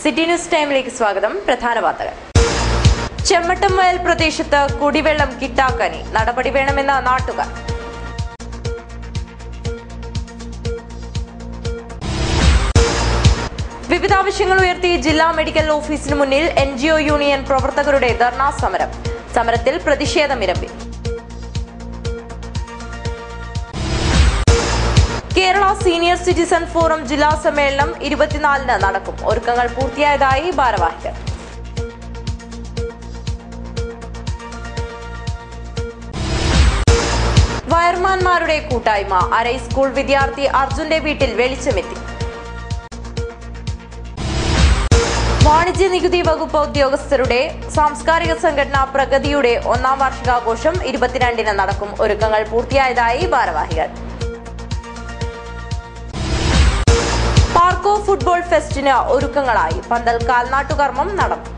City news ടൈമിലേക്ക് സ്വാഗതം. പ്രധാന വാർത്തകൾ. ചെമ്മട്ടംവയൽ പ്രദേശത്ത് കുടിവെള്ളം കിട്ടാക്കനി, നടപടി വേണമെന്ന നാട്ടുകാർ. വിവിധ ആവശ്യങ്ങൾ ഉയർത്തി ജില്ലാ മെഡിക്കൽ ഓഫീസിന് മുന്നിൽ NGO യൂണിയൻ പ്രവർത്തകരുടെ ധർണാ സമരം. സമരത്തിൽ പ്രതിഷേധമിരമ്പി. കേരള സീനിയർ സിറ്റിസൺ ഫോറം ജില്ലാ സമ്മേളനം 24-ന് നടക്കും. ഒരുക്കങ്ങൾ പൂർത്തിയായതായി ഭാരവാഹികൾ. വയർമാൻമാരുടെ കൂട്ടായ്മ. അരൈ സ്കൂൾ വിദ്യാർത്ഥി അർജുന്റെ വീട്ടിൽ വെളിച്ചമെത്തി. വാണിജ്യ നികുതി വകുപ്പ് ഉദ്യോഗസ്ഥരുടെ സാംസ്കാരിക സംഘടന പ്രഗതിയുടെ 1ാം വാർഷികാഘോഷം 22-ന് നടക്കും. ഒരുക്കങ്ങൾ പൂർത്തിയായതായി ഭാരവാഹികൾ. പാർക്കോ ഫുട്ബോൾ ഫെസ്റ്റിന് ഒരുക്കങ്ങളായി. പന്തൽ കാൽനാട്ടുകർമ്മം നടന്നു.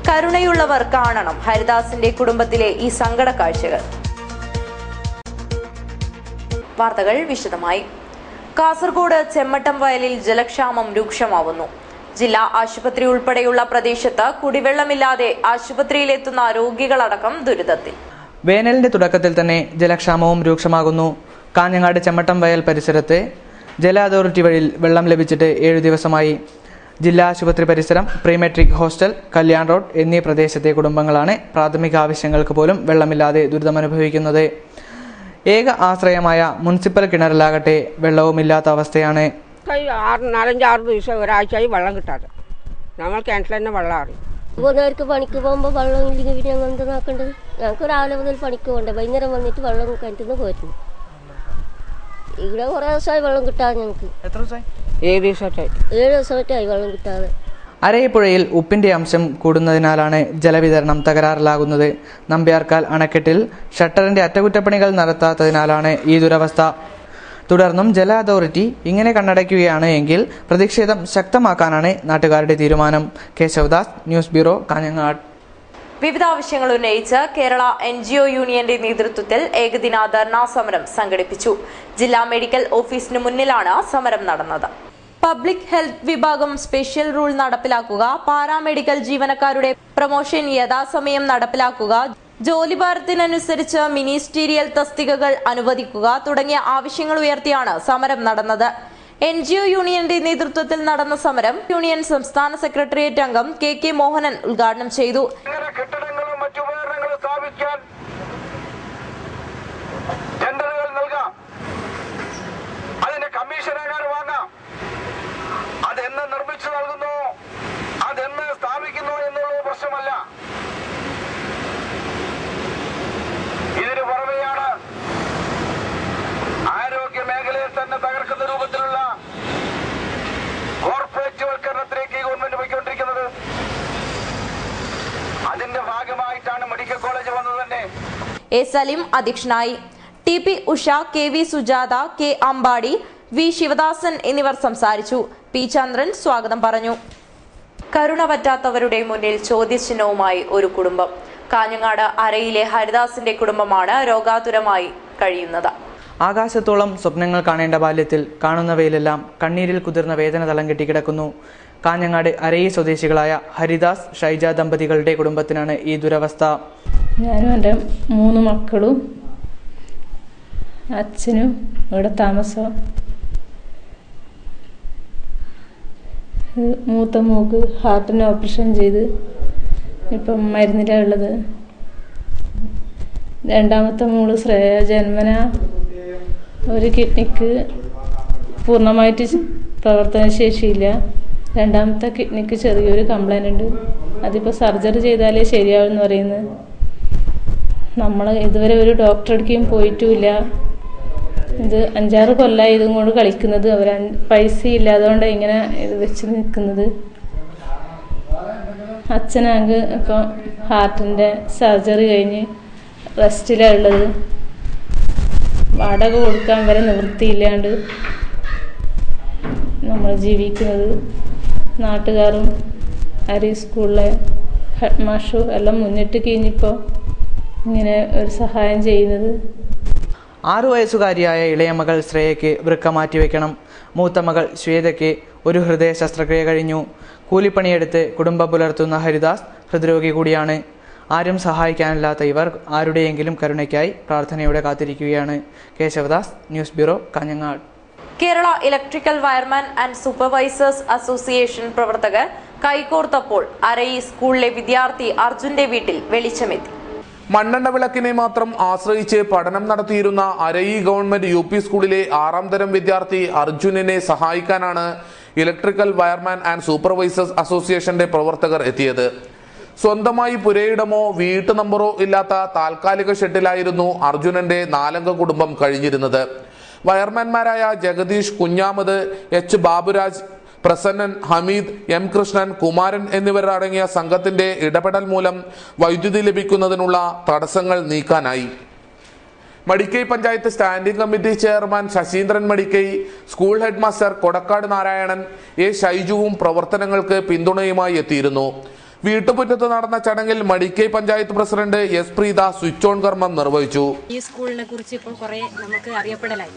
കരുണയുള്ളവർ കാണണം. ഹരിദാസിന്റെ കുടുംബത്തിലെ ഈ സങ്കട കാഴ്ചകൾ. വാർത്തകൾ വിശദമായി. കാസർഗോഡ് ചെമ്മട്ടംവയലിൽ ജലക്ഷാമം രൂക്ഷമാവുന്നു. ജില്ലാ ആശുപത്രി ഉൾപ്പെടെയുള്ള പ്രദേശത്ത് കുടിവെള്ളമില്ലാതെ ആശുപത്രിയിലെത്തുന്ന രോഗികളടക്കം ദുരിതത്തിൽ. വേനലിന്റെ തുടക്കത്തിൽ തന്നെ ജലക്ഷാമവും രൂക്ഷമാകുന്നു. കാഞ്ഞങ്ങാട് ചെമ്മട്ടംവയൽ പരിസരത്ത് ജല അതോറിറ്റി വഴി വെള്ളം ലഭിച്ചിട്ട് 7 ദിവസമായി. ജില്ലാ ആശുപത്രി പരിസരം, പ്രീമെട്രിക് ഹോസ്റ്റൽ, കല്യാൺ റോഡ് എന്നീ പ്രദേശത്തെ കുടുംബങ്ങളാണ് പ്രാഥമിക ആവശ്യങ്ങൾക്ക് പോലും വെള്ളമില്ലാതെ ദുരിതമനുഭവിക്കുന്നത്. ഏക ആശ്രയമായ മുനിസിപ്പൽ കിണറിലാകട്ടെ വെള്ളവുമില്ലാത്ത അവസ്ഥയാണ്. 4-5 ദിവസം ഒരാഴ്ചയായി വെള്ളം കിട്ടാതെ നമ്മൾ കിണറ്റിൽ തന്നെ വെള്ളം അറിയും. പോകുന്നവർക്ക് പണിക്ക് പോകുമ്പോൾ വെള്ളം ഇല്ലെങ്കിൽ പിന്നെ ഞങ്ങൾ എന്താ നോക്കേണ്ടത്? ഞങ്ങൾക്ക് രാവിലെ മുതൽ പണിക്ക് പോകണ്ടേ, വൈകുന്നേരം വന്നിട്ട് വെള്ളം കിണറ്റിൽ നിന്ന് പോയിരുന്നു. ഇവിടെ കുറേ ദിവസമായി വെള്ളം കിട്ടാതെ ഞങ്ങൾക്ക്. 7 ദിവസമായിട്ടായി. 7 ദിവസമായിട്ടായി വെള്ളം കിട്ടാതെ. അരയപ്പുഴയിൽ ഉപ്പിന്റെ അംശം കൂടുന്നതിനാലാണ് ജലവിതരണം തകരാറിലാകുന്നത്. നമ്പ്യാർക്കാൽ അണക്കെട്ടിൽ ഷട്ടറിന്റെ അറ്റകുറ്റപ്പണികൾ നടത്താത്തതിനാലാണ് ഈ ദുരവസ്ഥ. തുടർന്നും ജല അതോറിറ്റി ഇങ്ങനെ കണ്ണടയ്ക്കുകയാണ് എങ്കിൽ പ്രതിഷേധം ശക്തമാക്കാനാണ് നാട്ടുകാരുടെ തീരുമാനം. Kesavadas, news bureau, Kanhangad. വിവിധ ആവശ്യങ്ങൾ ഉന്നയിച്ച് കേരള NGO യൂണിയന്റെ നേതൃത്വത്തിൽ ഏകദിന ധർണാ സമരം സംഘടിപ്പിച്ചു. ജില്ലാ മെഡിക്കൽ ഓഫീസിന് മുന്നിലാണ് സമരം നടന്നത്. പബ്ലിക് ഹെൽത്ത് വിഭാഗം സ്പെഷ്യൽ റൂൾ നടപ്പിലാക്കുക, പാരാമെഡിക്കൽ ജീവനക്കാരുടെ പ്രൊമോഷൻ യഥാസമയം നടപ്പിലാക്കുക, ജോലിഭാരത്തിനനുസരിച്ച് മിനിസ്റ്റീരിയൽ തസ്തികകൾ അനുവദിക്കുക തുടങ്ങിയ ആവശ്യങ്ങൾ ഉയർത്തിയാണ് സമരം നടന്നത്. NGO യൂണിയന്റെ നേതൃത്വത്തിൽ നടന്ന സമരം യൂണിയൻ സംസ്ഥാന സെക്രട്ടേറിയറ്റ് അംഗം KK മോഹനൻ ഉദ്ഘാടനം ചെയ്തു. കെട്ടിടങ്ങളും മറ്റുപകരണങ്ങളും സ്ഥാപിക്കാൻ ടെൻഡറുകൾ നൽകാം, അതിന്റെ കമ്മീഷനാകാൻ വാങ്ങാം. അതെന്ന് നിർമ്മിച്ചു നൽകുന്നു, അതെന്ന് സ്ഥാപിക്കുന്നു എന്നുള്ള പ്രശ്നമല്ല. ഇതിന് പുറമെയാണ് ആരോഗ്യ മേഖലയിൽ തന്നെ തകർക്കുന്ന രൂപത്തിലുള്ള കോർപ്പറേറ്റ് വൽക്കരണത്തിലേക്ക് ഗവൺമെന്റ് പോയിക്കൊണ്ടിരിക്കുന്നത്. അതിന്റെ ഭാഗമായിട്ടാണ് മെഡിക്കൽ കോളേജ് വന്നത് തന്നെ. A. സലീം അധ്യക്ഷനായി. TP Usha, KV Sujatha, K. Ambadi, V. Sivadasan എന്നിവർ സംസാരിച്ചു. P. ചന്ദ്രൻ സ്വാഗതം പറഞ്ഞു. കരുണ പറ്റാത്തവരുടെ മുന്നിൽ ചോദ്യചിഹ്നവുമായി ഒരു കുടുംബം. കാഞ്ഞങ്ങാട് അരയിലെ ഹരിദാസിന്റെ കുടുംബമാണ് രോഗാതുരമായി കഴിയുന്നത്. ആകാശത്തോളം സ്വപ്നങ്ങൾ കാണേണ്ട ബാല്യത്തിൽ കാണുന്നവയിലെല്ലാം കണ്ണീരിൽ കുതിർന്ന വേദന തളം കെട്ടിക്കിടക്കുന്നു. കാഞ്ഞങ്ങാട് അരയി സ്വദേശികളായ ഹരിദാസ്, ഷൈജ ദമ്പതികളുടെ കുടുംബത്തിനാണ് ഈ ദുരവസ്ഥ. ഞാനും എൻ്റെ 3 മക്കളും അച്ഛനും ഇവിടെ താമസം. മൂത്ത മൂക്ക് ഹാർട്ടിന് ഓപ്പറേഷൻ ചെയ്ത് ഇപ്പം മരുന്നിലാണ് ഉള്ളത്. രണ്ടാമത്തെ മോള് ശ്രേയ ജന്മന ഒരു കിഡ്നിക്ക് പൂർണ്ണമായിട്ട് പ്രവർത്തനശേഷിയില്ല. രണ്ടാമത്തെ കിഡ്നിക്ക് ചെറിയൊരു കംപ്ലൈൻ്റ് ഉണ്ട്. അതിപ്പോൾ സർജറി ചെയ്താലേ ശരിയാവുമെന്ന് പറയുന്നത്. നമ്മൾ ഇതുവരെ ഒരു ഡോക്ടറെ അടുക്കുകയും പോയിട്ടുമില്ല. ഇത് 5-6 കൊല്ലമായി ഇതും കൊണ്ട് കളിക്കുന്നത്. അവർ പൈസ ഇല്ലാതുകൊണ്ട് ഇങ്ങനെ ഇത് വെച്ച് നിൽക്കുന്നത്. അച്ഛനാകെ ഇപ്പം ഹാർട്ടിൻ്റെ സർജറി കഴിഞ്ഞ് റെസ്റ്റിലാണ് ഉള്ളത്. വാടക കൊടുക്കാൻ വരെ നിവൃത്തിയില്ലാണ്ട് നമ്മൾ ജീവിക്കുന്നത്. നാട്ടുകാരും അരി സ്കൂളിലെ ഹെഡ് മാഷും എല്ലാം മുന്നിട്ട് കഴിഞ്ഞപ്പോൾ ഇങ്ങനെ ഒരു സഹായം ചെയ്യുന്നത്. 6 വയസ്സുകാരിയായ ഇളയ മകൾ ശ്രേയയ്ക്ക് വൃക്ക മാറ്റിവെക്കണം. മൂത്ത മകൾ ശ്വേതയ്ക്ക് ഒരു ഹൃദയ ശസ്ത്രക്രിയ കഴിഞ്ഞു. കൂലിപ്പണിയെടുത്ത് കുടുംബം പുലർത്തുന്ന ഹരിദാസ് ഹൃദ്രോഗി കൂടിയാണ്. ആരും സഹായിക്കാനില്ലാത്ത ഇവർ ആരുടെയെങ്കിലും കരുണയ്ക്കായി പ്രാർത്ഥനയോടെ കാത്തിരിക്കുകയാണ്. Kesavadas, news bureau, Kanhangad. Kerala electrical wireman and supervisors association പ്രവർത്തകർ കൈകോർത്തപ്പോൾ അരയി സ്കൂളിലെ വിദ്യാർത്ഥി അർജുന്റെ വീട്ടിൽ വെളിച്ചമെത്തി. മണ്ണെണ്ണ വിളക്കിനെ മാത്രം ആശ്രയിച്ച് പഠനം നടത്തിയിരുന്ന അരയി ഗവൺമെന്റ് UP സ്കൂളിലെ 6ാം തരം വിദ്യാർത്ഥി അർജുനനെ സഹായിക്കാനാണ് ഇലക്ട്രിക്കൽ വയർമാൻ ആൻഡ് സൂപ്പർവൈസേഴ്സ് അസോസിയേഷന്റെ പ്രവർത്തകർ എത്തിയത്. സ്വന്തമായി പുരയിടമോ വീട്ടു നമ്പറോ ഇല്ലാത്ത താൽക്കാലിക ഷെഡിലായിരുന്നു അർജുനന്റെ 4-അംഗ കുടുംബം കഴിഞ്ഞിരുന്നത്. വയർമാൻമാരായ ജഗദീഷ്, കുഞ്ഞാമത്, H. ബാബുരാജ്, പ്രസന്നൻ, ഹമീദ്, M. കൃഷ്ണൻ, കുമാരൻ എന്നിവരടങ്ങിയ സംഘത്തിന്റെ ഇടപെടൽ മൂലം വൈദ്യുതി ലഭിക്കുന്നതിനുള്ള തടസ്സങ്ങൾ നീക്കാനായി. Madikkai panchayat standing committee chairman Sasheendran Madikkai, school head master Kodakkad Narayanan, A. ഷൈജുവും പ്രവർത്തനങ്ങൾക്ക് പിന്തുണയുമായി എത്തിയിരുന്നു. വീട്ടുമുറ്റത്ത് നടന്ന ചടങ്ങിൽ Madikkai panchayat president S. Preetha switch on കർമ്മം നിർവഹിച്ചു. ഈ സ്കൂളിനെ കുറിച്ച് ഇപ്പോൾ കുറെ നമുക്ക് അറിയപ്പെടലായി.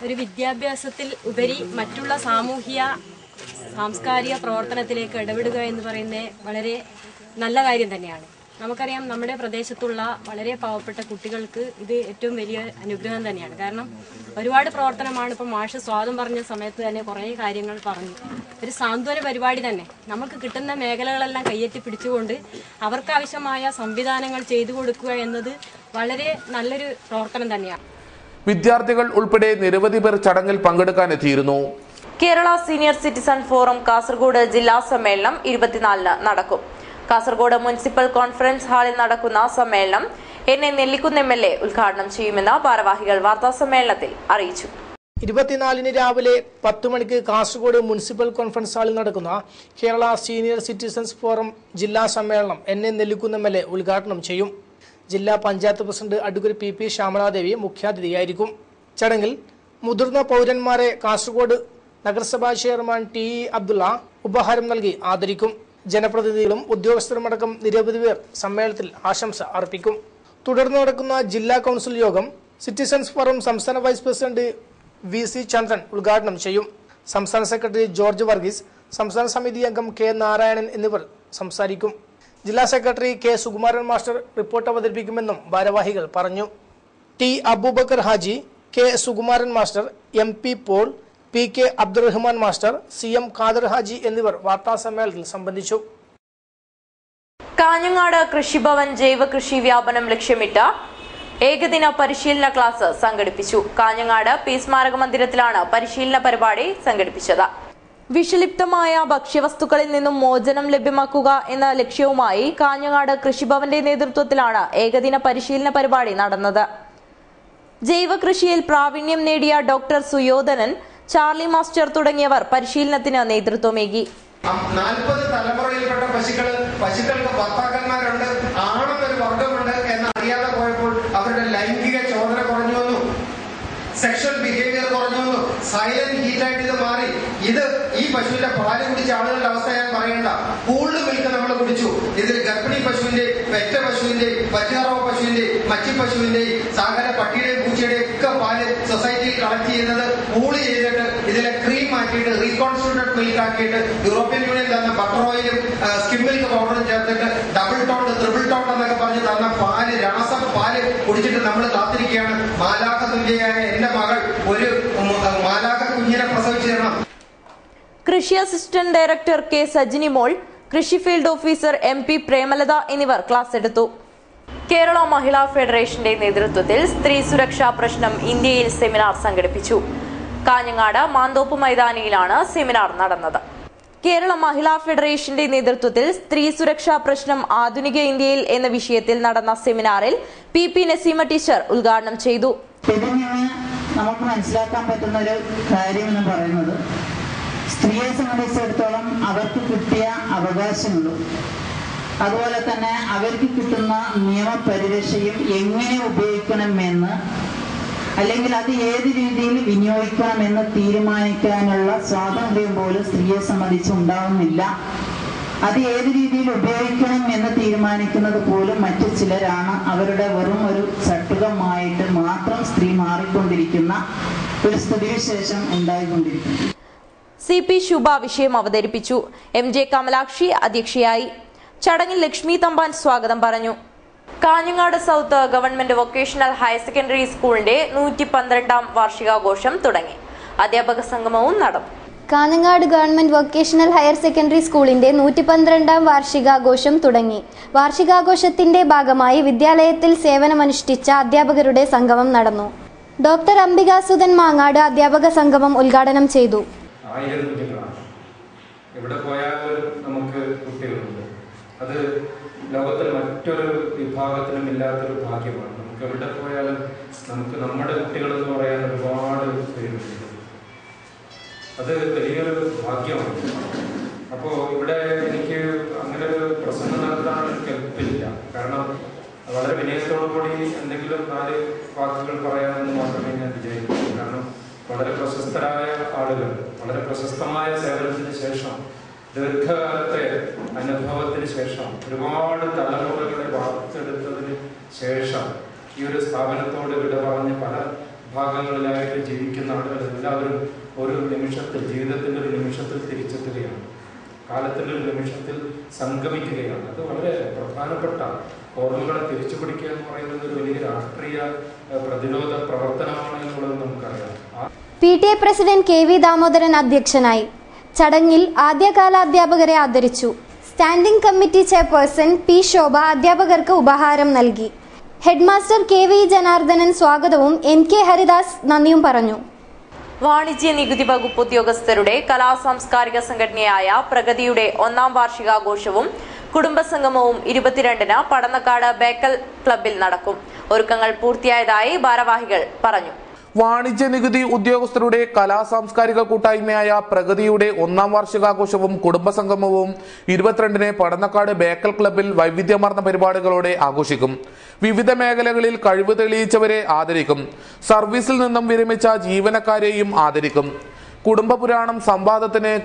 ഒരു വിദ്യാഭ്യാസത്തിൽ ഉപരി മറ്റുള്ള സാമൂഹിക സാംസ്കാരിക പ്രവർത്തനത്തിലേക്ക് ഇടപെടുക എന്ന് പറയുന്നത് വളരെ നല്ല കാര്യം തന്നെയാണ്. നമുക്കറിയാം, നമ്മുടെ പ്രദേശത്തുള്ള വളരെ പാവപ്പെട്ട കുട്ടികൾക്ക് ഇത് ഏറ്റവും വലിയ അനുഗ്രഹം തന്നെയാണ്. കാരണം ഒരുപാട് പ്രവർത്തനമാണ്. ഇപ്പോൾ മാഷ് സ്വാഗതം പറഞ്ഞ സമയത്ത് തന്നെ കുറേ കാര്യങ്ങൾ പറഞ്ഞു. ഒരു സാന്ത്വന പരിപാടി തന്നെ. നമുക്ക് കിട്ടുന്ന മേഖലകളെല്ലാം കയ്യെത്തി പിടിച്ചുകൊണ്ട് അവർക്കാവശ്യമായ സംവിധാനങ്ങൾ ചെയ്തു കൊടുക്കുക എന്നത് വളരെ നല്ലൊരു പ്രവർത്തനം തന്നെയാണ്. വിദ്യാർത്ഥികൾ ഉൾപ്പെടെ നിരവധി പേർ ചടങ്ങിൽ പങ്കെടുക്കാൻ എത്തിയിരുന്നു. Kerala senior citizen forum Kasaragod ജില്ലാ സമ്മേളനം 24-ന് നടക്കും. കാസർഗോഡ് മുനിസിപ്പൽ കോൺഫറൻസ് ഹാളിൽ നടക്കുന്ന സമ്മേളനം NA നെല്ലിക്കുന്ന് MLA ഉദ്ഘാടനം ചെയ്യുമെന്ന് ഭാരവാഹികൾ വാർത്താസമ്മേളനത്തിൽ അറിയിച്ചു. 24-ന് രാവിലെ 10 മണിക്ക് കാസർഗോഡ് മുനിസിപ്പൽ കോൺഫറൻസ് ഹാളിൽ നടക്കുന്ന കേരള സീനിയർ സിറ്റിസൺസ് ഫോറം ജില്ലാ സമ്മേളനം NA നെല്ലിക്കുന്ന് MLA ഉദ്ഘാടനം ചെയ്യും. ജില്ലാ panchayat president advocate PP Shyamaladevi മുഖ്യാതിഥിയായിരിക്കും. ചടങ്ങിൽ മുതിർന്ന പൗരന്മാരെ കാസർഗോഡ് നഗരസഭാ ചെയർമാൻ TE അബ്ദുള്ള ഉപഹാരം നൽകി ആദരിക്കും. ജനപ്രതിനിധികളും ഉദ്യോഗസ്ഥരുമടക്കം നിരവധി പേർ സമ്മേളനത്തിൽ ആശംസ അർപ്പിക്കും. തുടർന്ന് നടക്കുന്ന ജില്ലാ കൗൺസിൽ യോഗം സിറ്റിസൺസ് ഫോറം സംസ്ഥാന വൈസ് പ്രസിഡന്റ് VC ചന്ദ്രൻ ഉദ്ഘാടനം ചെയ്യും. സംസ്ഥാന സെക്രട്ടറി ജോർജ് വർഗീസ്, സംസ്ഥാന സമിതി അംഗം K. നാരായണൻ എന്നിവർ സംസാരിക്കും. ജില്ലാ secretary K. Sukumaran master report അവതരിപ്പിക്കുമെന്നും ഭാരവാഹികൾ പറഞ്ഞു. T. Aboobacker Haji, K. Sukumaran master, MP Paul, PK Abdurahman master, CM Khader Haji എന്നിവർ വാർത്താസമ്മേളനത്തിൽ സംബന്ധിച്ചു. കാഞ്ഞങ്ങാട് കൃഷിഭവൻ ജൈവ കൃഷി വ്യാപനം ലക്ഷ്യമിട്ട് ഏകദിന പരിശീലന ക്ലാസ് സംഘടിപ്പിച്ചു. കാഞ്ഞങ്ങാട് പി സ്മാരക മന്ദിരത്തിലാണ് പരിശീലന പരിപാടി സംഘടിപ്പിച്ചത്. വിഷലിപ്തമായ ഭക്ഷ്യവസ്തുക്കളിൽ നിന്നും മോചനം ലഭ്യമാക്കുക എന്ന ലക്ഷ്യവുമായി കാഞ്ഞങ്ങാട് കൃഷിഭവന്റെ നേതൃത്വത്തിലാണ് ഏകദിന പരിശീലന പരിപാടി നടന്നത്. ജൈവ കൃഷിയിൽ പ്രാവീണ്യം നേടിയ ഡോക്ടർ സുയോധനൻ, ചാർലി മാസ്റ്റർ തുടങ്ങിയവർ പരിശീലനത്തിന് നേതൃത്വമേകി. 40 തലമുറയിൽപ്പെട്ട പശുക്കൾക്ക് ഭർത്താക്കന്മാരുണ്ട്, ആണെന്നൊരു വർഗമുണ്ട് എന്ന് അറിയാതെ പോയപ്പോൾ അവരുടെ ലൈംഗിക ചോദന കുറഞ്ഞു വന്നു, സെക്ഷൽ ബിഹേവിയർ കുറഞ്ഞു വന്നു, സൈലന്റ് ഹീറ്റായിട്ട് ഇത് മാറി. ഇത് ഈ പശുവിന്റെ പാല് കുടിച്ച ആളുകളുടെ അവസ്ഥ ഞാൻ പറയണ്ട. പൂൾഡ് മിൽക്ക് നമ്മൾ കുടിച്ചു. ഇതിൽ ഗർഭിണി പശുവിന്റെ, പെറ്റ പശുവിന്റെ, പച്ചാറവ പശുവിന്റെ, മച്ചി പശുവിന്റെ, സാധാരണ പട്ടിയുടെയും പൂച്ചയുടെയും ഒക്കെ പാല് സൊസൈറ്റിയിൽ കളക്ട് ചെയ്യുന്നത് പൂള് ചെയ്തിട്ട് ഇതിലെ ക്രീം മാറ്റിയിട്ട് റീകോൺസ്റ്റിറ്റ്യൂട്ടഡ് മിൽക്ക് ആക്കിയിട്ട് യൂറോപ്യൻ യൂണിയൻ തന്ന ബട്ടർ ഓയിലും സ്കിം മിൽക്ക് പൗഡറും ചേർത്തിട്ട് ഡബിൾ ടോൺ, ട്രിപ്പിൾ ടോൺ എന്നൊക്കെ പറഞ്ഞ് തന്ന പാല്, പാല് കുടിച്ചിട്ട് നമ്മൾ കാത്തിരിക്കുകയാണ്. മാലാഖ തുല്യയായ എന്റെ മകൾ ഒരു മാലാഖ കുഞ്ഞിനെ പ്രസവിച്ചു തരണം. കൃഷി അസിസ്റ്റന്റ് ഡയറക്ടർ K. സജിനി മോൾ, കൃഷി ഫീൽഡ് ഓഫീസർ MP പ്രേമലത എന്നിവർ ക്ലാസ് എടുത്തു. കേരള മഹിളാ ഫെഡറേഷന്റെ നേതൃത്വത്തിൽ സ്ത്രീ സുരക്ഷാ പ്രശ്നം ഇന്ത്യയിൽ സെമിനാർ സംഘടിപ്പിച്ചു. കാഞ്ഞങ്ങാട് മാന്തോപ്പ് മൈതാനിയിലാണ് സെമിനാർ നടന്നത്. കേരള മഹിളാ ഫെഡറേഷന്റെ നേതൃത്വത്തിൽ സ്ത്രീ സുരക്ഷാ പ്രശ്നം ആധുനിക ഇന്ത്യയിൽ എന്ന വിഷയത്തിൽ നടന്ന സെമിനാറിൽ PP നസീമ ടീച്ചർ ഉദ്ഘാടനം ചെയ്തു. നമുക്ക് മനസ്സിലാക്കാൻ പറ്റുന്ന ഒരു കാര്യം എന്ന് പറയുന്നത്, സ്ത്രീയെ സംബന്ധിച്ചിടത്തോളം അവർക്ക് കിട്ടിയ അവകാശങ്ങളും അതുപോലെ തന്നെ അവർക്ക് കിട്ടുന്ന നിയമപരിരക്ഷയും എങ്ങനെ ഉപയോഗിക്കണമെന്ന്, അല്ലെങ്കിൽ അത് ഏത് രീതിയിൽ വിനിയോഗിക്കണമെന്ന് തീരുമാനിക്കാനുള്ള സ്വാതന്ത്ര്യം പോലും സ്ത്രീയെ സംബന്ധിച്ച് ഉണ്ടാവുന്നില്ല. അത് ഏത് രീതിയിൽ ഉപയോഗിക്കണം എന്ന് തീരുമാനിക്കുന്നത് പോലും മറ്റു ചിലരാണ്. അവരുടെ വെറും ഒരു ചട്ടുകമായിട്ട് മാത്രം സ്ത്രീ മാറിക്കൊണ്ടിരിക്കുന്ന ഒരു സ്ഥിതിവിശേഷം ഉണ്ടായിക്കൊണ്ടിരിക്കുന്നു. CP ശുഭ വിഷയം അവതരിപ്പിച്ചു. MJ കമലാക്ഷി അധ്യക്ഷയായി. ചടങ്ങിൽ ലക്ഷ്മി തമ്പാൻ സ്വാഗതം പറഞ്ഞു. Kanhangad south government vocational higher secondary സ്കൂളിന്റെ 112ാം വാർഷികാഘോഷം തുടങ്ങി. അധ്യാപക സംഗമവും നടന്നു. Kanhangad government vocational higher secondary സ്കൂളിന്റെ 112ാം വാർഷികാഘോഷം തുടങ്ങി. വാർഷികാഘോഷത്തിന്റെ ഭാഗമായി വിദ്യാലയത്തിൽ സേവനമനുഷ്ഠിച്ച അധ്യാപകരുടെ സംഗമം നടന്നു. ഡോക്ടർ അംബികാസുധൻ മാങ്ങാട് അധ്യാപക സംഗമം ഉദ്ഘാടനം ചെയ്തു. എവിടെ പോയാലും നമുക്ക് കുട്ടികളുണ്ട്. അത് ലോകത്തിൽ മറ്റൊരു വിഭാഗത്തിനും ഇല്ലാത്തൊരു ഭാഗ്യമാണ്. നമുക്ക് എവിടെ പോയാലും നമുക്ക് നമ്മുടെ കുട്ടികളെന്ന് പറയാൻ ഒരുപാട് പേരുണ്ട്. അത് വലിയൊരു ഭാഗ്യമാണ്. അപ്പോൾ ഇവിടെ എനിക്ക് അങ്ങനെ ഒരു പ്രസംഗം നടത്താൻ കെൽപ്പില്ല. കാരണം വളരെ വിനയത്തോടു കൂടി എന്തെങ്കിലും 4 വാക്കുകൾ പറയാമെന്ന് മാത്രമേ ഞാൻ വിചാരിക്കുള്ളൂ. കാരണം വളരെ പ്രശസ്തരായ ആളുകൾ, വളരെ പ്രശസ്തമായ സേവനത്തിന് ശേഷം, ദീർഘകാലത്തെ അനുഭവത്തിന് ശേഷം, ഒരുപാട് തലമുറകളെ വാർത്തെടുത്തതിന് ശേഷം ഈ ഒരു സ്ഥാപനത്തോട് വിട പറഞ്ഞ് പല ഭാഗങ്ങളിലായിട്ട് ജീവിക്കുന്ന ആളുകൾ എല്ലാവരും ഒരു നിമിഷത്തിൽ, ജീവിതത്തിൻ്റെ ഒരു നിമിഷത്തിൽ തിരിച്ചെത്തുകയാണ്, കാലത്തിൻ്റെ ഒരു നിമിഷത്തിൽ സംഗമിക്കുകയാണ്. അത് വളരെ പ്രധാനപ്പെട്ട ഓർമ്മകളെ തിരിച്ചു പിടിക്കുക എന്ന് പറയുന്നത് ഒരു വലിയ രാഷ്ട്രീയ പ്രതിരോധ പ്രവർത്തനമാണ് എന്നുള്ളത് നമുക്കറിയാം. PTA പ്രസിഡന്റ് KV ദാമോദരൻ അധ്യക്ഷനായി. ചടങ്ങിൽ ആദ്യകാല അധ്യാപകരെ ആദരിച്ചു. സ്റ്റാൻഡിംഗ് കമ്മിറ്റി ചെയർപേഴ്സൺ P ശോഭ അധ്യാപകർക്ക് ഉപഹാരം നൽകി. ഹെഡ്മാസ്റ്റർ KV ജനാർദ്ദനൻ സ്വാഗതവും MK ഹരിദാസ് നന്ദിയും പറഞ്ഞു. വാണിജ്യ നികുതി വകുപ്പ് ഉദ്യോഗസ്ഥരുടെ കലാ സാംസ്കാരിക സംഘടനയായ പ്രഗതിയുടെ 1ാം വാർഷികാഘോഷവും കുടുംബസംഗമവും 22-ന് പടന്നക്കാട് ബേക്കൽ ക്ലബിൽ നടക്കും. ഒരുക്കങ്ങൾ പൂർത്തിയായതായി ഭാരവാഹികൾ പറഞ്ഞു. വാണിജ്യ നികുതി ഉദ്യോഗസ്ഥരുടെ കലാ സാംസ്കാരിക കൂട്ടായ്മയായ പ്രഗതിയുടെ 1ാം വാർഷികാഘോഷവും കുടുംബസംഗമവും 22-ന് പടന്നക്കാട് ബേക്കൽ ക്ലബിൽ വൈവിധ്യമാർന്ന പരിപാടികളോടെ ആഘോഷിക്കും. വിവിധ മേഖലകളിൽ കഴിവ് തെളിയിച്ചവരെ ആദരിക്കും. സർവീസിൽ നിന്നും വിരമിച്ച ജീവനക്കാരെയും ആദരിക്കും. കുടുംബപുരാണം സംവാദത്തിന്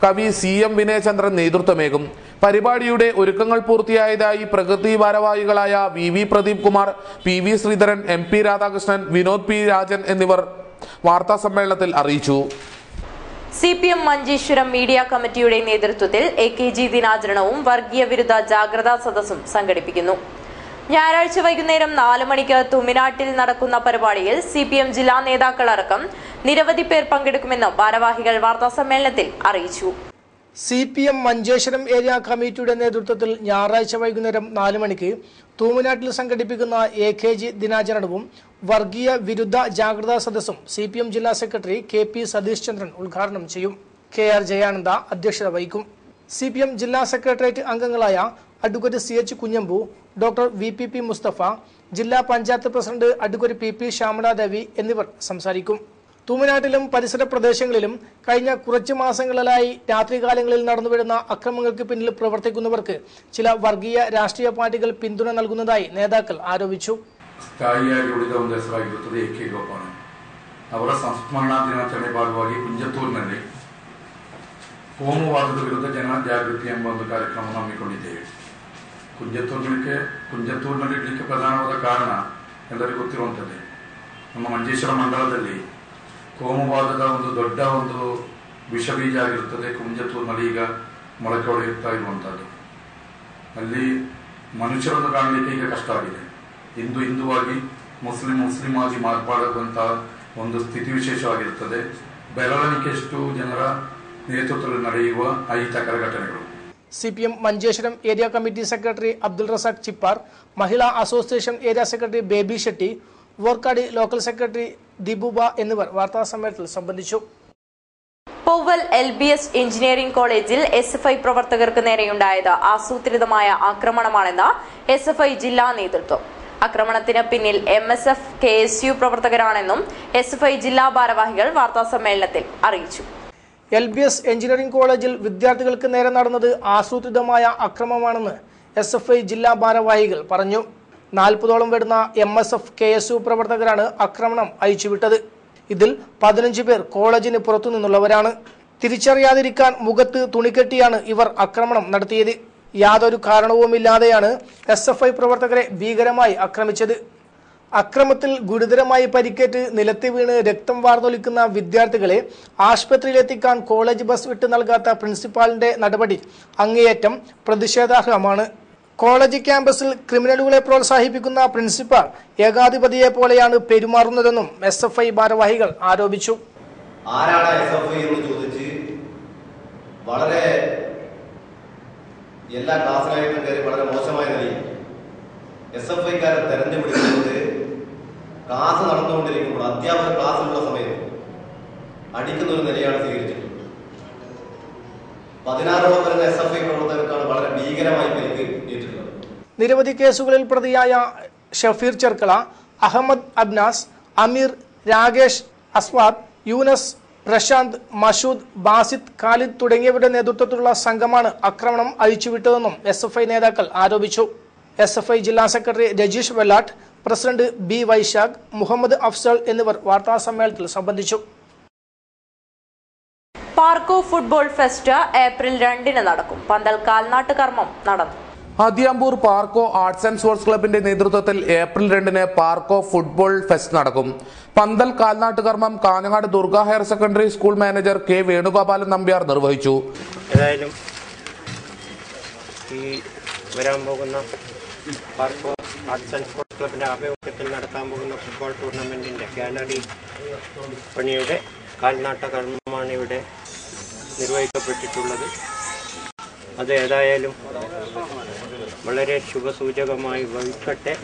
കവി CM വിനയചന്ദ്രൻ നേതൃത്വമേകും. പരിപാടിയുടെ ഒരുക്കങ്ങൾ പൂർത്തിയായതായി പ്രകൃതി ഭാരവാഹികളായ VV Pradeep Kumar, PV Sreedharan, MP Radhakrishnan, Vinod P Rajan എന്നിവർ വാർത്താസമ്മേളനത്തിൽ അറിയിച്ചു. CPM മഞ്ചേശ്വരം മീഡിയ കമ്മിറ്റിയുടെ നേതൃത്വത്തിൽ AKG ദിനാചരണവും വർഗീയ വിരുദ്ധ ജാഗ്രതാ സദസ്സും സംഘടിപ്പിക്കുന്നു. ഞായറാഴ്ച വൈകുന്നേരം 4 മണിക്ക് തുമിനാട്ടിൽ നടക്കുന്ന പരിപാടിയിൽ CPM ജില്ലാ നേതാക്കളടക്കം നിരവധി പേർ പങ്കെടുക്കുമെന്ന് ഭാരവാഹികൾ വാർത്താസമ്മേളനത്തിൽ അറിയിച്ചു. CPM മഞ്ചേശ്വരം ഏരിയ കമ്മിറ്റിയുടെ നേതൃത്വത്തിൽ ഞായറാഴ്ച വൈകുന്നേരം 4 മണിക്ക് തൂമിനാട്ടിൽ സംഘടിപ്പിക്കുന്ന AKG ദിനാചരണവും വർഗീയ വിരുദ്ധ ജാഗ്രതാ സദസ്സും CPM ജില്ലാ സെക്രട്ടറി KP സതീഷ് ചന്ദ്രൻ ഉദ്ഘാടനം ചെയ്യും. KR ജയാനന്ദ അധ്യക്ഷത വഹിക്കും. CPM ജില്ലാ സെക്രട്ടേറിയറ്റ് അംഗങ്ങളായ advocate CH Kunhambu, doctor VPP Musthafa, ജില്ലാ panchayat president advocate PP Shyamaladevi എന്നിവർ സംസാരിക്കും. തൂമിനാട്ടിലും പരിസര പ്രദേശങ്ങളിലും കഴിഞ്ഞ കുറച്ചു മാസങ്ങളിലായി രാത്രികാലങ്ങളിൽ നടന്നുവരുന്ന അക്രമങ്ങൾക്ക് പിന്നിൽ പ്രവർത്തിക്കുന്നവർക്ക് ചില വർഗീയ രാഷ്ട്രീയ പാർട്ടികൾ പിന്തുണ നൽകുന്നതായി നേതാക്കൾ ആരോപിച്ചു. ಸ್ಥಾಯಿಯಾಗಿ ಉಳಿದ ಒಂದು ಹೆಸರಾಗಿರುತ್ತದೆ AK ಗೋಪಾಲ. ಅವರ ಸಂಸ್ಮರಣಾ ದಿನಾಚರಣೆ ಭಾಗವಾಗಿ ಕುಂಜತ್ತೂರಿನಲ್ಲಿ ಕೋಮುವಾದದ ವಿರುದ್ಧ ಜನಜಾಗೃತಿ ಎಂಬ ಒಂದು ಕಾರ್ಯಕ್ರಮವನ್ನು ಹಮ್ಮಿಕೊಂಡಿದ್ದೇವೆ. ಕುಂಜತ್ತೂರಿನಲ್ಲಿ ಇಡಲಿಕ್ಕೆ ಪ್ರಧಾನವಾದ ಕಾರಣ ಎಲ್ಲರಿಗೂ ಗೊತ್ತಿರುವಂಥದ್ದೇ. ನಮ್ಮ ಮಂಜೇಶ್ವರ ಮಂಡಲದಲ್ಲಿ ಕೋಮುವಾದದ ಒಂದು ದೊಡ್ಡ ಒಂದು ವಿಷಬೀಜ ಆಗಿರುತ್ತದೆ. ಕುಂಜತ್ತೂರಿನಲ್ಲಿ ಈಗ ಮೊಳಕೆ ಹೊಡೆಯುತ್ತಾ ಇರುವಂಥದ್ದು. ಅಲ್ಲಿ ಮನುಷ್ಯರನ್ನು ಕಾಣಲಿಕ್ಕೆ ಈಗ ಕಷ್ಟ ಆಗಿದೆ. ಹಿಂದುವಾಗಿ ಮುಸ್ಲಿಂ ಆಗಿ ಮಾರ್ಪಾಡುವಂಥ ಒಂದು ಸ್ಥಿತಿ ವಿಶೇಷವಾಗಿರುತ್ತದೆ. ಬೆರಳಿಕೆಯಷ್ಟು ಜನರ ನೇತೃತ್ವದಲ್ಲಿ ನಡೆಯುವ ಅಹಿತಕರ ಘಟನೆಗಳು. CPM Manjeshwaram area committee secretary Abdul Razak Chippar, Mahila association area secretary Baby Shetty, Vorkady local secretary ദിബുബ എന്നിവർ വാർത്താസമ്മേളനത്തിൽ സംബന്ധിച്ചു. പൗവൽ LBS എഞ്ചിനീയറിംഗ് കോളേജിൽ SFI പ്രവർത്തകർക്ക് നേരെയുണ്ടായത് ആസൂത്രിതമായ ആക്രമണമാണെന്ന് SFI ജില്ലാ നേതൃത്വം. ആക്രമണത്തിന് പിന്നിൽ MSF KSU പ്രവർത്തകരാണെന്നും SFI ജില്ലാ ഭാരവാഹികൾ വാർത്താസമ്മേളനത്തിൽ അറിയിച്ചു. LBS എഞ്ചിനീയറിംഗ് കോളേജിൽ വിദ്യാർത്ഥികൾക്ക് നേരെ നടന്നത് ആസൂത്രിതമായ അക്രമമാണെന്ന് SFI ജില്ലാ ഭാരവാഹികൾ പറഞ്ഞു. 40ഓളം വരുന്ന MSF KSU പ്രവർത്തകരാണ് ആക്രമണം അയച്ചുവിട്ടത്. ഇതിൽ 15 പേർ കോളേജിന് പുറത്തു നിന്നുള്ളവരാണ്. തിരിച്ചറിയാതിരിക്കാൻ മുഖത്ത് തുണികെട്ടിയാണ് ഇവർ ആക്രമണം നടത്തിയത്. യാതൊരു കാരണവുമില്ലാതെയാണ് SFI പ്രവർത്തകരെ ഭീകരമായി ആക്രമിച്ചത്. അക്രമത്തിൽ ഗുരുതരമായി പരിക്കേറ്റ് നിലത്ത് വീണ് രക്തം വാർന്നൊലിക്കുന്ന വിദ്യാർത്ഥികളെ ആശുപത്രിയിലെത്തിക്കാൻ കോളേജ് ബസ് വിട്ടു നൽകാത്ത പ്രിൻസിപ്പാളിന്റെ നടപടി അങ്ങേയറ്റം പ്രതിഷേധാർഹമാണ്. കോളേജ് ക്യാമ്പസിൽ ക്രിമിനലുകളെ പ്രോത്സാഹിപ്പിക്കുന്ന പ്രിൻസിപ്പാൾ ഏകാധിപതിയെ പോലെയാണ് പെരുമാറുന്നതെന്നും SFI ഭാരവാഹികൾ ആരോപിച്ചു. ആരാണ് SFI എന്ന് ചോദിച്ച് വളരെ എല്ലാ ക്ലാസ്സിലായിട്ടും കയറി വളരെ മോശമായ നിലയിൽ SFIക്കാരെ തെരഞ്ഞെടുക്കുന്നത് ക്ലാസ് നടന്നുകൊണ്ടിരിക്കുമ്പോൾ അധ്യാപകർ ക്ലാസ്സിലുള്ള സമയത്ത് അടിക്കുന്ന ഒരു നിലയാണ് സ്വീകരിച്ചിട്ടുള്ളത്. 16ഓളം വരുന്ന SFI പ്രവർത്തകർക്കാണ് വളരെ ഭീകരമായി പരിക്ക് ഏറ്റിട്ടുള്ളത്. നിരവധി കേസുകളിൽ പ്രതിയായ ഷഫീർ ചെർക്കള, അഹമ്മദ് അബ്നാസ്, അമീർ, രാകേഷ്, അസ്വാദ്, യൂനസ്, പ്രശാന്ത്, മഷൂദ്, ബാസിദ്, ഖാലിദ് തുടങ്ങിയവരുടെ നേതൃത്വത്തിലുള്ള സംഘമാണ് ആക്രമണം അഴിച്ചുവിട്ടതെന്നും SFI നേതാക്കൾ ആരോപിച്ചു. SFI ജില്ലാ secretary Rajeesh Vellat, president B Vaisakh, Muhammad Afsal എന്നിവർ വാർത്താസമ്മേളനത്തിൽ സംബന്ധിച്ചു. പാർക്കോ ഫുട്ബോൾ ഫെസ്റ്റ് ഏപ്രിൽ 2 നടക്കും. പന്തൽ കാൽനാട്ട് കർമ്മം നടന്നു. അതിയാമ്പൂർ പാർക്കോ ആർട്സ് ആൻഡ് സ്പോർട്സ് ക്ലബിന്റെ നേതൃത്വത്തിൽ ഏപ്രിൽ 2 പാർക്കോ ഫുട്ബോൾ ഫെസ്റ്റ് നടക്കും. പന്തൽ കാൽനാട്ട് കർമ്മം Kanhangad Durga higher secondary school manager K Venugopalan Nambiar നിർവഹിച്ചു. ഏതായാലും ഈ വരാൻ പോകുന്ന പാർക്കോ ആർട്സ് ആൻഡ് സ്പോർട്സ് ക്ലബിന്റെ ആഭിമുഖ്യത്തിൽ നടത്താൻ പോകുന്ന ഫുട്ബോൾ ടൂർണമെന്റിന്റെ ഗാലറി പണിയുടെ കാൽനാട്ട കർമ്മമാണ് ഇവിടെ നിർവഹിക്കപ്പെട്ടിട്ടുള്ളത്. അത് ഏതായാലും വളരെ ശുഭസൂചകമായി ഭവിക്കട്ടെ,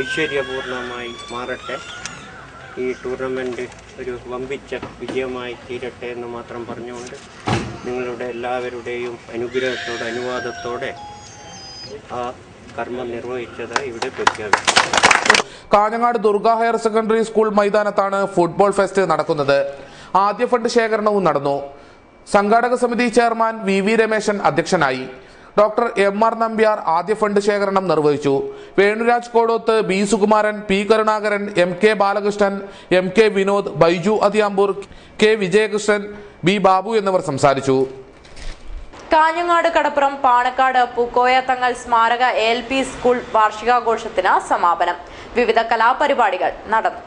ഐശ്വര്യപൂർണമായി മാറട്ടെ. ഈ ടൂർണമെന്റ് ഒരു വമ്പിച്ച വിജയമായി തീരട്ടെ എന്ന് മാത്രം പറഞ്ഞുകൊണ്ട് നിങ്ങളുടെ എല്ലാവരുടെയും അനുഗ്രഹത്തോടെ അനുവാദത്തോടെ ആ കർമ്മം നിർവഹിച്ചതായി ഇവിടെ പ്രഖ്യാപിച്ചു. Kanhangad Durga higher secondary school മൈതാനത്താണ് ഫുട്ബോൾ ഫെസ്റ്റ് നടക്കുന്നത്. ആദ്യ ഫണ്ട് ശേഖരണവും നടന്നു. സംഘാടക സമിതി ചെയർമാൻ VV രമേശൻ അധ്യക്ഷനായി. ഡോക്ടർ MR നമ്പ്യാർ ആദ്യ ഫണ്ട് ശേഖരണം നിർവഹിച്ചു. Venuraj Kodoth, B Sukumaran, P Karunakaran, MK Balakrishnan, MK Vinod, Baiju Athiyampoor, K Vijayakrishnan, B Babu എന്നിവർ സംസാരിച്ചു. കാഞ്ഞങ്ങാട് കടപ്പുറം പാണക്കാട് പൂക്കോയ തങ്ങൾ സ്മാരക ALP സ്കൂൾ വാർഷികാഘോഷത്തിന് സമാപനം. വിവിധ കലാപരിപാടികൾ നടന്നു.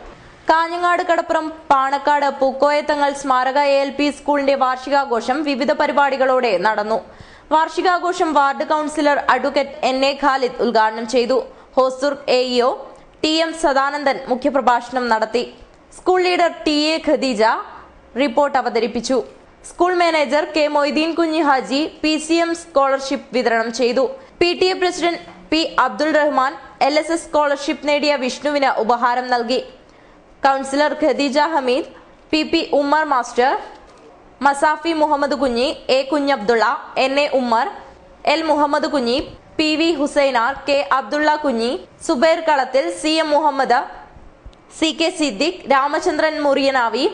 കാഞ്ഞങ്ങാട് കടപ്പുറം പാണക്കാട് പൂക്കോയ തങ്ങൾ സ്മാരക ALP സ്കൂളിന്റെ വാർഷികാഘോഷം വിവിധ പരിപാടികളോടെ നടന്നു. വാർഷികാഘോഷം ward councillor advocate NA Khalid ഉദ്ഘാടനം ചെയ്തു. ഹോസൂർ AEO TM സദാനന്ദൻ മുഖ്യപ്രഭാഷണം നടത്തി. School leader TA Khadeeja report അവതരിപ്പിച്ചു. School manager K Moideen Kunhi Haji PCM scholarship വിതരണം ചെയ്തു. PTA president P Abdul Rahman LSS scholarship നേടിയ വിഷ്ണുവിന് ഉപഹാരം നൽകി. Councillor Khadeeja Hameed, PP Ummer master, Masafi Muhammad Kunhi, A Kunhabdulla, NA Ummer, L Muhammad Kunhi, PV Husainar, K Abdulla കുഞ്ഞി, സുബൈർ കളത്തിൽ, CM Muhammad, CK Siddique, Ramachandran Muriyanavi,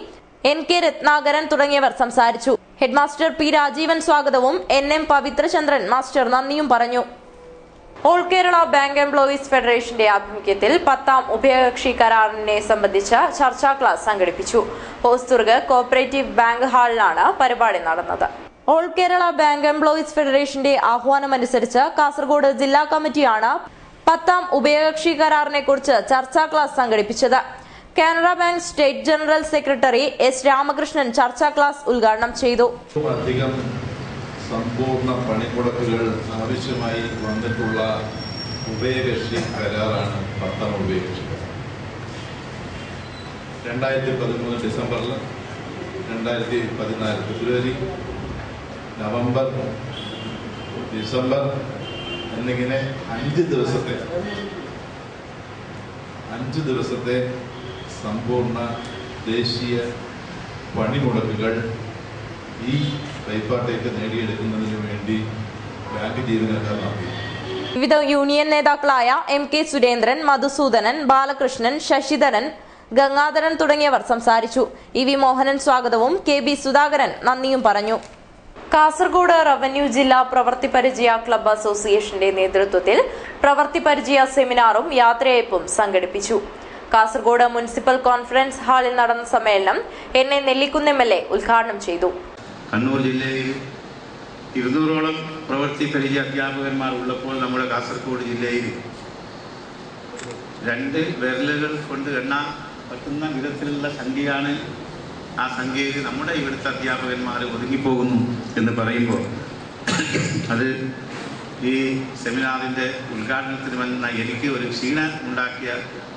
NK Ratnakaran തുടങ്ങിയവർ സംസാരിച്ചു. ഹെഡ്മാസ്റ്റർ P രാജീവൻ സ്വാഗതവും NM പവിത്രചന്ദ്രൻ മാസ്റ്റർ നന്ദിയും പറഞ്ഞു. ഓൾ കേരള ബാങ്ക് എംപ്ലോയീസ് ഫെഡറേഷന്റെ ആഭിമുഖ്യത്തിൽ 10ാം ഉഭയകക്ഷി കരാറിനെ സംബന്ധിച്ച ചർച്ചാ ക്ലാസ് സംഘടിപ്പിച്ചു. ഹോസ്ദുർഗ് കോഓപ്പറേറ്റീവ് ബാങ്ക് ഹാളിലാണ് പരിപാടി നടന്നത്. ഓൾ കേരള ബാങ്ക് എംപ്ലോയീസ് ഫെഡറേഷന്റെ ആഹ്വാനമനുസരിച്ച് കാസർഗോഡ് ജില്ലാ കമ്മിറ്റിയാണ് 10ാം ഉഭയകക്ഷി കരാറിനെ കുറിച്ച് ചർച്ചാ ക്ലാസ് സംഘടിപ്പിച്ചത്. Canara bank state general secretary S Ramakrishnan ചർച്ചാ ക്ലാസ് ഉദ്ഘാടനം ചെയ്തു. സമ്പൂർണ്ണ പണിമുടക്കുകൾ ആവശ്യമായി വന്നിട്ടുള്ള ഉഭയകക്ഷി കരാറാണ് 10ാം ഉഭയകക്ഷി കരാർ. 2013 ഡിസംബറിൽ, 2014 ഫെബ്രുവരി, നവംബർ, ഡിസംബർ എന്നിങ്ങനെ 5 ദിവസത്തെ സമ്പൂർണ്ണ ദേശീയ പണിമുടക്കുകൾ ഈ കൈപ്പാട്ടേക്ക് നേടിയെടുക്കുന്നതിന് വേണ്ടി ബാങ്ക് ജീവനക്കാർ നടത്തി. വിവിധ യൂണിയൻ നേതാക്കളായ MK സുരേന്ദ്രൻ, മധുസൂദനൻ, ബാലകൃഷ്ണൻ, ശശിധരൻ, ഗംഗാധരൻ തുടങ്ങിയവർ സംസാരിച്ചു. EV മോഹനൻ സ്വാഗതവും KB സുധാകരൻ നന്ദിയും പറഞ്ഞു. കാസർഗോഡ് റവന്യൂ ജില്ലാ പ്രവൃത്തി പരിചയ ക്ലബ്ബ് അസോസിയേഷന്റെ നേതൃത്വത്തിൽ പ്രവൃത്തി പരിചയ സെമിനാറും യാത്രയയപ്പും സംഘടിപ്പിച്ചു. കാസർഗോഡ് മുനിസിപ്പൽ കോൺഫറൻസ് ഹാളിൽ നടന്ന സമ്മേളനം NA നെല്ലിക്കുന്ന് MLA ഉദ്ഘാടനം ചെയ്തു. കണ്ണൂർ ജില്ലയിൽ 200ഓളം പ്രവൃത്തി പരിചയ അധ്യാപകന്മാർ ഉള്ളപ്പോൾ നമ്മുടെ കാസർഗോഡ് ജില്ലയിൽ 2 വിരലുകൾ കൊണ്ട് എണ്ണാൻ പറ്റുന്ന വിധത്തിലുള്ള സംഖ്യയാണ്. ആ സംഖ്യയിൽ നമ്മുടെ ഇവിടുത്തെ അധ്യാപകന്മാർ ഒതുങ്ങിപ്പോകുന്നു എന്ന് പറയുമ്പോൾ അത് ഈ സെമിനാറിൻ്റെ ഉദ്ഘാടനത്തിന് വന്ന എനിക്ക് ഒരു ക്ഷീണം ഉണ്ടാക്കിയ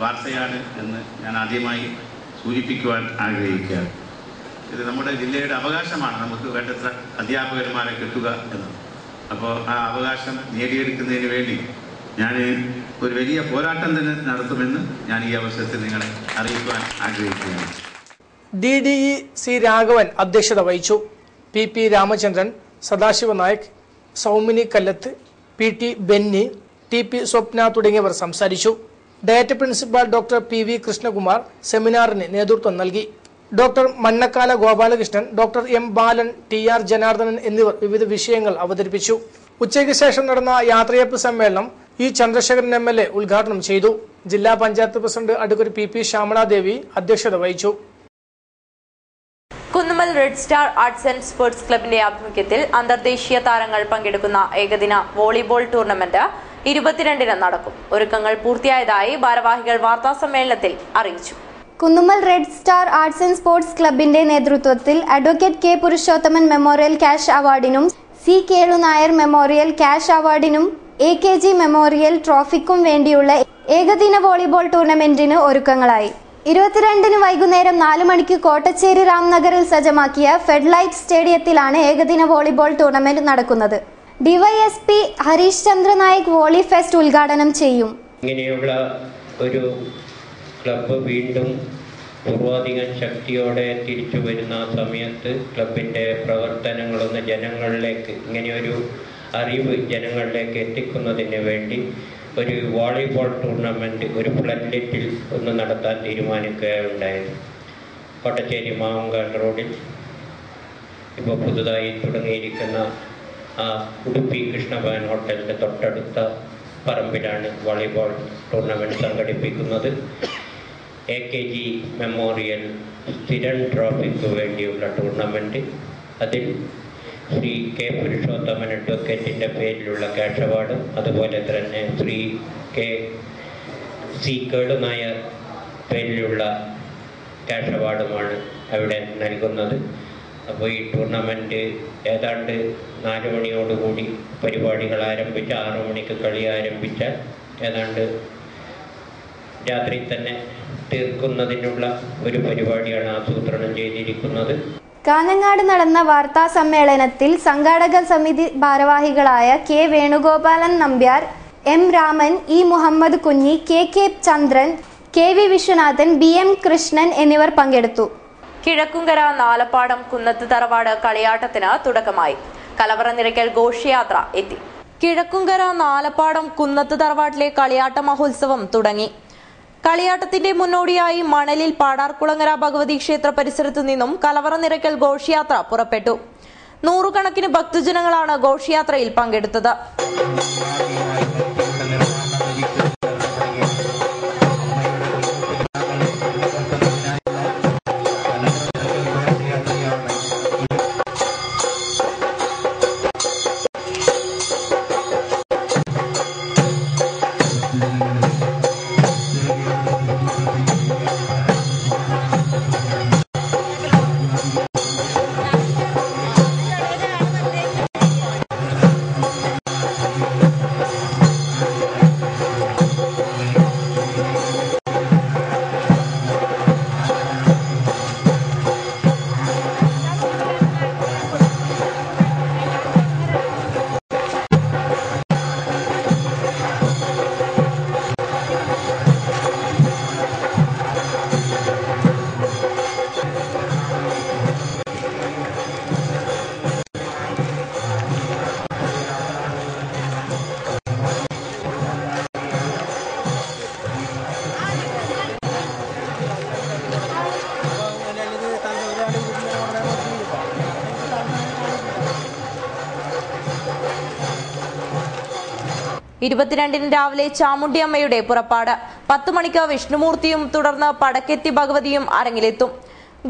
വാർത്തയാണ് എന്ന് ഞാൻ ആദ്യമായി സൂചിപ്പിക്കുവാൻ ആഗ്രഹിക്കുകയാണ്. ഇത് നമ്മുടെ ജില്ലയുടെ അവകാശമാണ്, നമുക്ക് വേണ്ടത്ര അധ്യാപകന്മാരെ കിട്ടുക എന്നത്. അപ്പോൾ ആ അവകാശം നേടിയെടുക്കുന്നതിന് വേണ്ടി ഞാൻ ഒരു വലിയ പോരാട്ടം തന്നെ നടത്തുമെന്ന് ഞാൻ ഈ അവസരത്തിൽ നിങ്ങളെ അറിയിക്കുവാൻ ആഗ്രഹിക്കുകയാണ്. DDE C രാഘവൻ അധ്യക്ഷത വഹിച്ചു. PP Ramachandran, Sadashiva Nayak, Saumini Kallath, PT Benny, TP Swapna തുടങ്ങിയവർ സംസാരിച്ചു. Diet principal doctor PV Krishnakumar സെമിനാറിന് നേതൃത്വം നൽകി. Doctor Mannakkala Gopalakrishnan, doctor M Balan, TR Janardhanan എന്നിവർ വിവിധ വിഷയങ്ങൾ അവതരിപ്പിച്ചു. ഉച്ചയ്ക്ക് ശേഷം നടന്ന യാത്രയപ്പ് സമ്മേളനം E ചന്ദ്രശേഖരൻ MLA ഉദ്ഘാടനം ചെയ്തു. ജില്ലാ panchayat president advocate PP Shyamala Devi അധ്യക്ഷത വഹിച്ചു. Kunnummal red star arts and sports ക്ലബിന്റെ ആഭിമുഖ്യത്തിൽ അന്തർദേശീയ താരങ്ങൾ പങ്കെടുക്കുന്ന ഏകദിന വോളിബോൾ ടൂർണമെന്റ് 22-ന് നടക്കും. ഒരുക്കങ്ങൾ പൂർത്തിയായതായി ഭാരവാഹികൾ വാർത്താസമ്മേളനത്തിൽ അറിയിച്ചു. Kunnummal red star arts and sports ക്ലബിന്റെ നേതൃത്വത്തിൽ advocate K Purushothaman memorial cash അവാർഡിനും C Kelu Nair memorial cash അവാർഡിനും AKG മെമ്മോറിയൽ ട്രോഫിക്കും വേണ്ടിയുള്ള ഏകദിന വോളിബോൾ ടൂർണമെന്റിന് ഒരുക്കങ്ങളായി. 22-ന് വൈകുന്നേരം 4 മണിക്ക് കോട്ടച്ചേരി രാംനഗറിൽ സജ്ജമാക്കിയ ഫെഡ്ലൈറ്റ് സ്റ്റേഡിയത്തിലാണ് ഏകദിന വോളിബോൾ ടൂർണമെന്റ് നടക്കുന്നത്. DYSP Harish Chandra Nayak volley fest ഉദ്ഘാടനം ചെയ്യും. ഇങ്ങനെയുള്ള ഒരു ക്ലബ്ബ് വീണ്ടും പൂർവാധികം ശക്തിയോടെ തിരിച്ചു വരുന്ന സമയത്ത് ക്ലബിൻ്റെ പ്രവർത്തനങ്ങളൊന്ന് ജനങ്ങളിലേക്ക്, ഇങ്ങനെയൊരു അറിവ് ജനങ്ങളിലേക്ക് എത്തിക്കുന്നതിന് വേണ്ടി ഒരു വോളിബോൾ ടൂർണമെൻറ്റ് ഒരു ഫ്ലഡ്ലൈറ്റിൽ ഒന്ന് നടത്താൻ തീരുമാനിക്കുകയുണ്ടായിരുന്നു. കോട്ടച്ചേരി മാവങ്കാട് റോഡിൽ ഇപ്പോൾ പുതുതായി തുടങ്ങിയിരിക്കുന്ന ആ ഉടുപ്പി കൃഷ്ണഭവൻ ഹോട്ടലിൻ്റെ തൊട്ടടുത്ത പറമ്പിലാണ് വോളിബോൾ ടൂർണമെൻറ്റ് സംഘടിപ്പിക്കുന്നത്. AKG മെമ്മോറിയൽ സ്ഥിരൻ ട്രോഫിക്ക് വേണ്ടിയുള്ള ടൂർണമെൻറ്റ്. അതിൽ ശ്രീ K പുരുഷോത്തമൻ അഡ്വക്കേറ്റിൻ്റെ പേരിലുള്ള ക്യാഷ് അവാർഡും അതുപോലെ തന്നെ ശ്രീ C കേളു നായർ പേരിലുള്ള ക്യാഷ് അവാർഡുമാണ് അവിടെ നൽകുന്നത്. അപ്പോൾ ഈ ടൂർണമെൻറ്റ് ഏതാണ്ട് 4 മണിയോടുകൂടി പരിപാടികൾ ആരംഭിച്ച് 6 മണിക്ക് കളി ആരംഭിച്ചാൽ ഏതാണ്ട് രാത്രി തന്നെ തീർക്കുന്നതിനുള്ള ഒരു പരിപാടിയാണ് ആസൂത്രണം ചെയ്തിരിക്കുന്നത്. കാഞ്ഞങ്ങാട് നടന്ന വാർത്താ സമ്മേളനത്തിൽ സംഘാടക സമിതി ഭാരവാഹികളായ K Venugopalan Nambiar, M Raman, E Muhammad Kunhi, KK ചന്ദ്രൻ, KV വിശ്വനാഥൻ, BM കൃഷ്ണൻ എന്നിവർ പങ്കെടുത്തു. കിഴക്കുംകര നാലപ്പാടം കുന്നത്ത് തറവാട് കളിയാട്ടത്തിന് തുടക്കമായി. കലവറ നിറയ്ക്കൽ ഘോഷയാത്ര എത്തി. കിഴക്കുംകര നാലപ്പാടം കുന്നത്ത് തറവാട്ടിലെ കളിയാട്ട മഹോത്സവം തുടങ്ങി. കളിയാട്ടത്തിന്റെ മുന്നോടിയായി മണലിൽ പാടാർകുളങ്ങര ഭഗവതി ക്ഷേത്ര പരിസരത്തു നിന്നും കലവറ നിറയ്ക്കൽ ഘോഷയാത്ര പുറപ്പെട്ടു. 100 കണക്കിന് ഭക്തജനങ്ങളാണ് ഘോഷയാത്രയിൽ പങ്കെടുത്തത്. ഇരുപത്തിരണ്ടിന് രാവിലെ ചാമുണ്ഡിയമ്മയുടെ പുറപ്പാട്. 10 മണിക്ക് വിഷ്ണുമൂർത്തിയും തുടർന്ന് പടക്കെത്തി ഭഗവതിയും അരങ്ങിലെത്തും.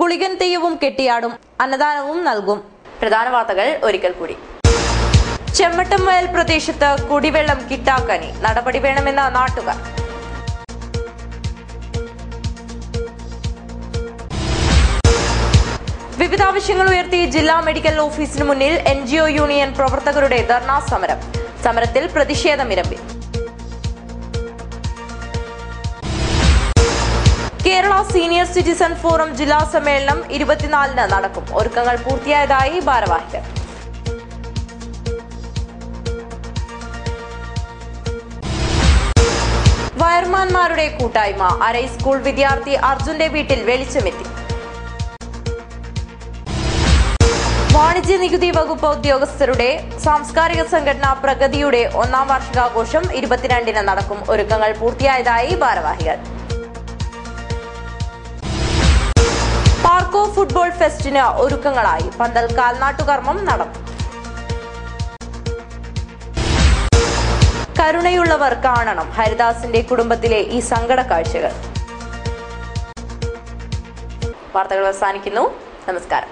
ഗുളികൻ തെയ്യവും കെട്ടിയാടും. അന്നദാനവും നൽകും. പ്രധാന വാർത്തകൾ ഒരിക്കൽ കൂടി. ചെമ്മട്ടം വയൽ പ്രദേശത്ത് കുടിവെള്ളം കിട്ടാക്കനി. നടപടി വേണമെന്ന നാട്ടുകാർ. വിവിധ ആവശ്യങ്ങൾ ഉയർത്തി ജില്ലാ മെഡിക്കൽ ഓഫീസിന് മുന്നിൽ NGO യൂണിയൻ പ്രവർത്തകരുടെ ധർണാ സമരം. സമരത്തിൽ പ്രതിഷേധമിരമ്പി. കേരള സീനിയർ സിറ്റിസൺ ഫോറം ജില്ലാ സമ്മേളനം 24-ന് നടക്കും. ഒരുക്കങ്ങൾ പൂർത്തിയായതായി ഭാരവാഹികൾ. വയർമാൻമാരുടെ കൂട്ടായ്മ. അരൈ സ്കൂൾ വിദ്യാർത്ഥി അർജുന്റെ വീട്ടിൽ വെളിച്ചമെത്തി. വാണിജ്യ നികുതി വകുപ്പ് ഉദ്യോഗസ്ഥരുടെ സാംസ്കാരിക സംഘടന പ്രഗതിയുടെ 1ാം വാർഷികാഘോഷം 22-ന് നടക്കും. ഒരുക്കങ്ങൾ പൂർത്തിയായതായി ഭാരവാഹികൾ. പാർക്കോ ഫുട്ബോൾ ഫെസ്റ്റിന് ഒരുക്കങ്ങളായി. പന്തൽ കാൽനാട്ടുകർമ്മം നടന്നു. കരുണയുള്ളവർ കാണണം. ഹരിദാസിന്റെ കുടുംബത്തിലെ ഈ സങ്കട കാഴ്ചകൾ. വാർത്തകൾ അവസാനിക്കുന്നു. നമസ്കാരം.